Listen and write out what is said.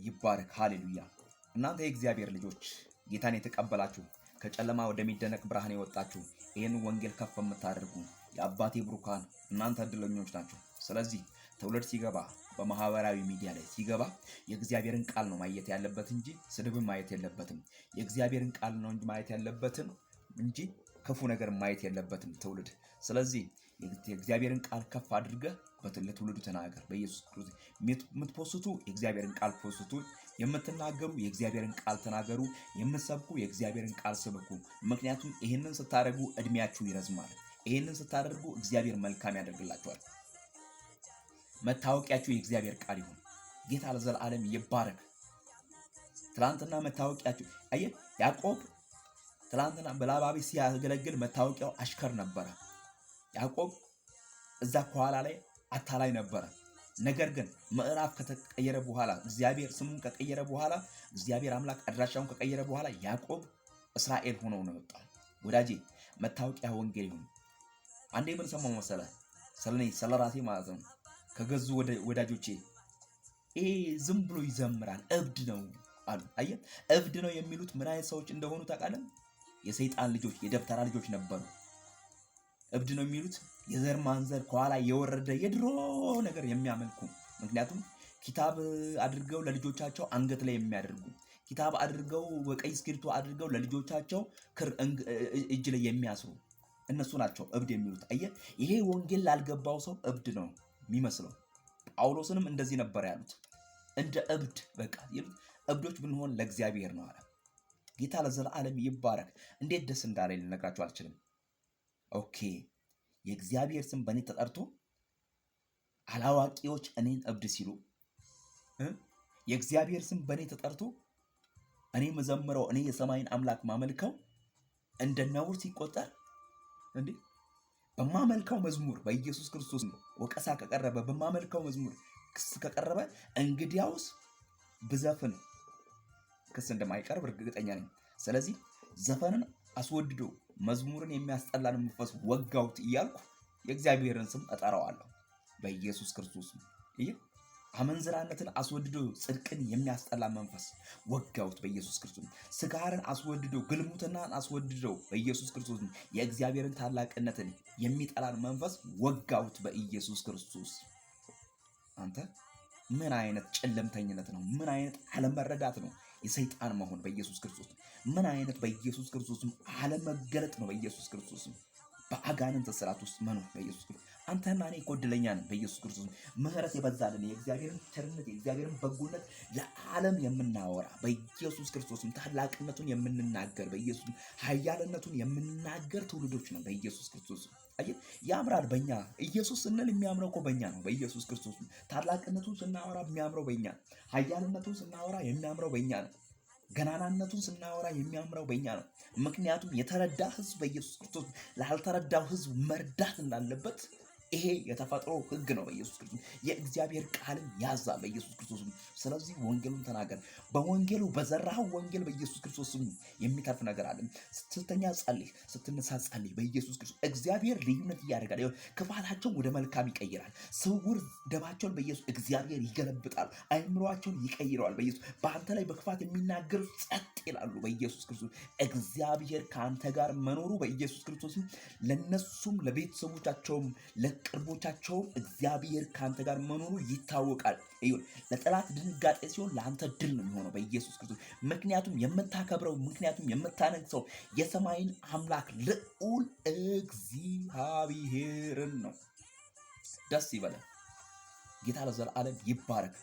ይባረክ። ሃሌሉያ። እናንተ የእግዚአብሔር ልጆች ጌታን የተቀበላችሁ ከጨለማ ወደሚደነቅ ብርሃን የወጣችሁ ይህን ወንጌል ከፍ የምታደርጉ የአባቴ ብሩካን እናንተ እድለኞች ናቸው። ስለዚህ ትውልድ ሲገባ በማህበራዊ ሚዲያ ላይ ሲገባ የእግዚአብሔርን ቃል ነው ማየት ያለበት እንጂ ስድብን ማየት የለበትም። የእግዚአብሔርን ቃል ነው እንጂ ማየት ያለበትም እንጂ ክፉ ነገር ማየት የለበትም ትውልድ። ስለዚህ የእግዚአብሔርን ቃል ከፍ አድርገህ ለትውልዱ ተናገር። በኢየሱስ ክርስቶስ የምትፖስቱ የእግዚአብሔርን ቃል ፖስቱ፣ የምትናገሩ የእግዚአብሔርን ቃል ተናገሩ፣ የምትሰብኩ የእግዚአብሔርን ቃል ስብኩ። ምክንያቱም ይህንን ስታደርጉ እድሜያችሁ ይረዝማል። ይህንን ስታደርጉ እግዚአብሔር መልካም ያደርግላችኋል። መታወቂያችሁ የእግዚአብሔር ቃል ይሁን። ጌታ ለዘላለም ይባረክ። ትላንትና መታወቂያችሁ አየህ፣ ያዕቆብ ትላንትና በላባ ቤት ሲያገለግል መታወቂያው አሽከር ነበረ። ያዕቆብ እዛ ከኋላ ላይ አታላይ ነበረ። ነገር ግን ምዕራፍ ከተቀየረ በኋላ እግዚአብሔር ስሙን ከቀየረ በኋላ እግዚአብሔር አምላክ አድራሻውን ከቀየረ በኋላ ያዕቆብ እስራኤል ሆኖ ነው የወጣው። ወዳጄ መታወቂያ ወንጌል ይሁን። አንዴ ምን ሰማሁ መሰለህ? ስለራሴ ማለት ነው። ከገዙ ወዳጆቼ ይሄ ዝም ብሎ ይዘምራል እብድ ነው አሉ። አየህ፣ እብድ ነው የሚሉት ምን አይነት ሰዎች እንደሆኑ ታውቃለህ? የሰይጣን ልጆች፣ የደብተራ ልጆች ነበሩ። እብድ ነው የሚሉት የዘር ማንዘር ከኋላ የወረደ የድሮ ነገር የሚያመልኩ። ምክንያቱም ኪታብ አድርገው ለልጆቻቸው አንገት ላይ የሚያደርጉ፣ ኪታብ አድርገው በቀይ እስክሪብቶ አድርገው ለልጆቻቸው ክር እጅ ላይ የሚያስሩ እነሱ ናቸው እብድ የሚሉት። አየህ፣ ይሄ ወንጌል ላልገባው ሰው እብድ ነው የሚመስለው። ጳውሎስንም እንደዚህ ነበር ያሉት፣ እንደ እብድ በቃ ይሉት። እብዶች ብንሆን ለእግዚአብሔር ነው አለ። ጌታ ለዘላለም ይባረክ። እንዴት ደስ እንዳለኝ ልነግራችሁ አልችልም። ኦኬ፣ የእግዚአብሔር ስም በእኔ ተጠርቶ አላዋቂዎች እኔን እብድ ሲሉ፣ የእግዚአብሔር ስም በእኔ ተጠርቶ እኔ መዘምረው እኔ የሰማይን አምላክ ማመልከው እንደ ነውር ሲቆጠር እንዴ! በማመልከው መዝሙር በኢየሱስ ክርስቶስ ነው ወቀሳ ከቀረበ፣ በማመልከው መዝሙር ክስ ከቀረበ እንግዲያውስ ብዘፍን ክስ እንደማይቀርብ እርግጠኛ ነኝ። ስለዚህ ዘፈንን አስወድዶ መዝሙርን የሚያስጠላን መንፈስ ወጋውት እያልኩ የእግዚአብሔርን ስም እጠራዋለሁ በኢየሱስ ክርስቶስ ነው። አመንዝራነትን አስወድዶ ጽድቅን የሚያስጠላ መንፈስ ወጋውት በኢየሱስ ክርስቶስ። ስጋርን አስወድዶ ግልሙትናን አስወድዶ በኢየሱስ ክርስቶስ። የእግዚአብሔርን ታላቅነትን የሚጠላን መንፈስ ወጋውት በኢየሱስ ክርስቶስ። አንተ ምን አይነት ጨለምተኝነት ነው? ምን አይነት አለመረዳት ነው? የሰይጣን መሆን በኢየሱስ ክርስቶስ። ምን አይነት በኢየሱስ ክርስቶስ አለመገለጥ ነው? በኢየሱስ ክርስቶስ በአጋንንት ስርዓት ውስጥ መኖር በኢየሱስ ክርስቶስ። አንተና እኔ እኮ ዕድለኛ ነን በኢየሱስ ክርስቶስ። ምህረት የበዛልን የእግዚአብሔርን ቸርነት የእግዚአብሔርን በጎነት ለዓለም የምናወራ በኢየሱስ ክርስቶስ፣ ታላቅነቱን የምንናገር በኢየሱስ፣ ኃያልነቱን የምንናገር ትውልዶች ነው በኢየሱስ ክርስቶስ። አየህ፣ ያምራል በእኛ ኢየሱስ ስንል የሚያምረው እኮ በእኛ ነው በኢየሱስ ክርስቶስ። ታላቅነቱን ስናወራ የሚያምረው በእኛ፣ ኃያልነቱን ስናወራ የሚያምረው በእኛ ነው። ገናናነቱን ስናወራ የሚያምረው በእኛ ነው። ምክንያቱም የተረዳ ህዝብ በኢየሱስ ክርስቶስ ላልተረዳው ህዝብ መርዳት እንዳለበት ይሄ የተፈጥሮ ህግ ነው በኢየሱስ ክርስቶስ። የእግዚአብሔር ቃልን ያዛል በኢየሱስ ክርስቶስ። ስለዚህ ወንጌሉን ተናገር። በወንጌሉ በዘራኸው ወንጌል በኢየሱስ ክርስቶስ የሚተርፍ ነገር አለ። ስትተኛ ጸልይ፣ ስትነሳ ጸልይ በኢየሱስ ክርስቶስ። እግዚአብሔር ልዩነት እያደረጋል። ክፋታቸውን ወደ መልካም ይቀይራል። ስውር ደባቸውን በኢየሱስ እግዚአብሔር ይገለብጣል። አእምሮአቸውን ይቀይረዋል በኢየሱስ። በአንተ ላይ በክፋት የሚናገሩ ጸጥ ይላሉ በኢየሱስ ክርስቶስ። እግዚአብሔር ከአንተ ጋር መኖሩ በኢየሱስ ክርስቶስ ለነሱም ለቤተሰቦቻቸውም ቅርቦቻቸውም እግዚአብሔር ካንተ ጋር መኖሩ ይታወቃል። ለጠላት ድንጋጤ ሲሆን ለአንተ ድል ነው የሚሆነው በኢየሱስ ክርስቶስ። ምክንያቱም የምታከብረው፣ ምክንያቱም የምታነግሰው የሰማይን አምላክ ልዑል እግዚአብሔርን ነው። ደስ ይበላል። ጌታ ለዘላለም ይባረክ።